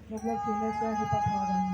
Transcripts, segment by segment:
naglag-sinasa sa paparan.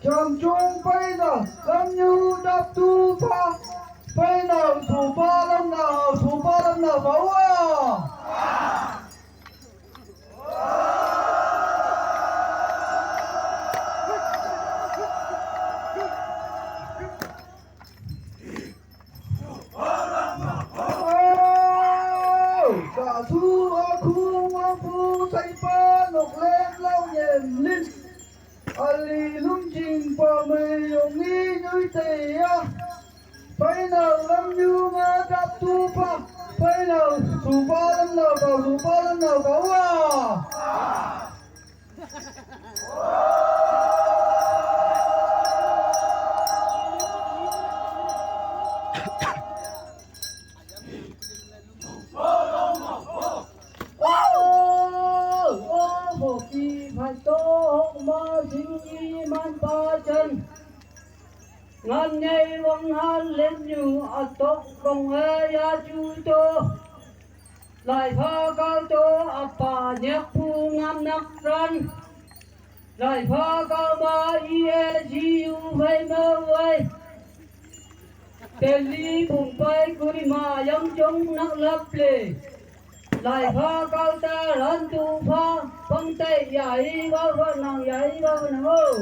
Chàng chung bây giờ lâm như đáp tu pha bây nào thủ ba lâm nào báu à. Cả thu khu hoa phu say pa nọc lên lau nhện linh Ali lung trình bờ mây yong nghi như thế à phải nào lâm như ngã đáp tu pa phải nào thủ ba lâm nào báu à. Một kỳ phải tô mà sinh y man ba chân ngàn ngày vắng han lên như tóc công hệ ya chu tô lại pha cao tô pa nhạc phu ngam nắc răn lại pha cao ba ie jiu vây mơ vây tên lý bùng bay cùi mà yam trong nắc lấp lề lại pha cao ta lần tu pha phong tây giải bao nàng ơi.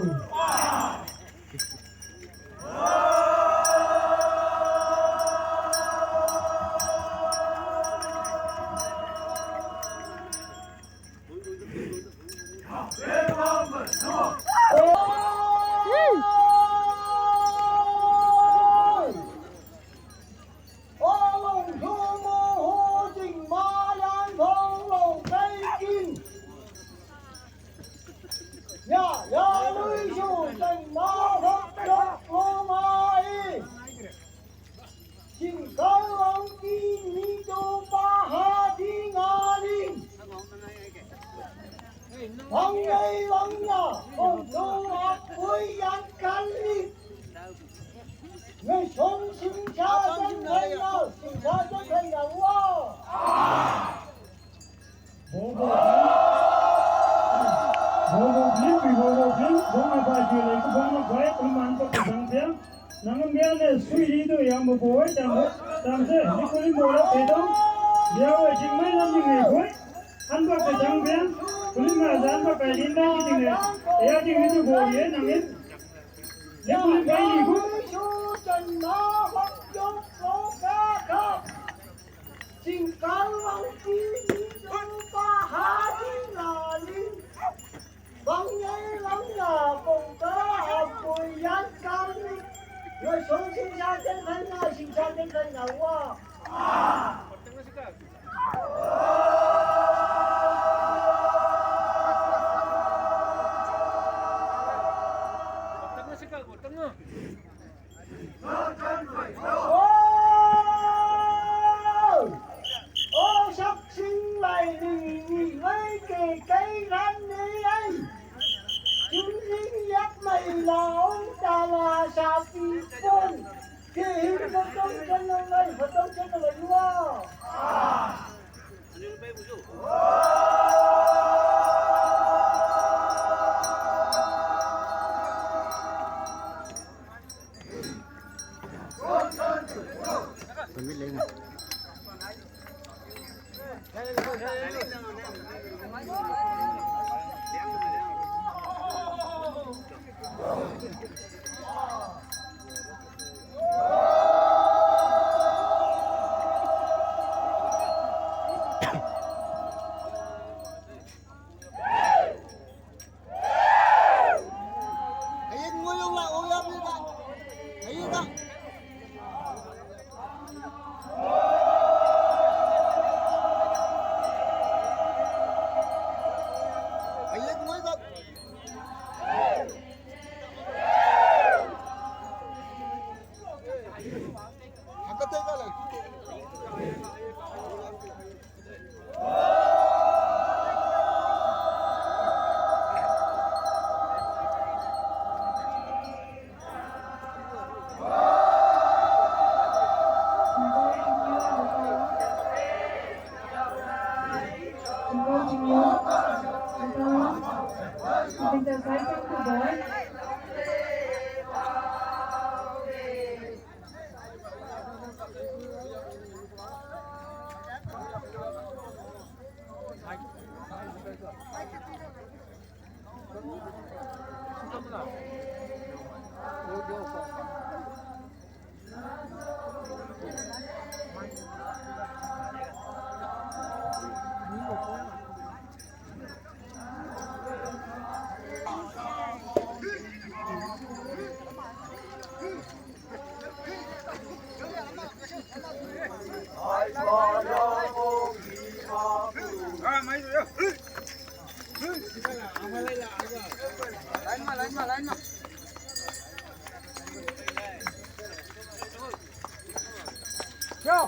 Vâng đây vâng nhà, con chú học với dân căn đi. Người sống sinh ra dân thầy nào, sinh ra dân thầy nào quá. Bố mà phải chịu lấy cái bố mà phải không ăn có cái thằng tiếng. Nàng em nghe này suy đi tôi em một bố ấy chẳng thế, đi có đi mua đó thế đâu. Giờ ấy chính mấy năm như ngày cuối, ăn có cái thằng tiếng. Kulit mazan pa kaya din na kiting na. Kaya ting ito boye nangin. Di kulit kaya di ko. Sing kalwang kini pa hati lalin. Bang nhai lắm là cùng ta học bùi yan cam. Người sống sinh ra trên thân nào, sinh ra trên thân nào quá. Sắp sinh lại đi với cây rắn đi ấy. Chúng lính dắt mày là ông ta là sa phi con. Khi hình có trông chân nó ngay, phải trông chân nó ngay quá. Con biết lên 야.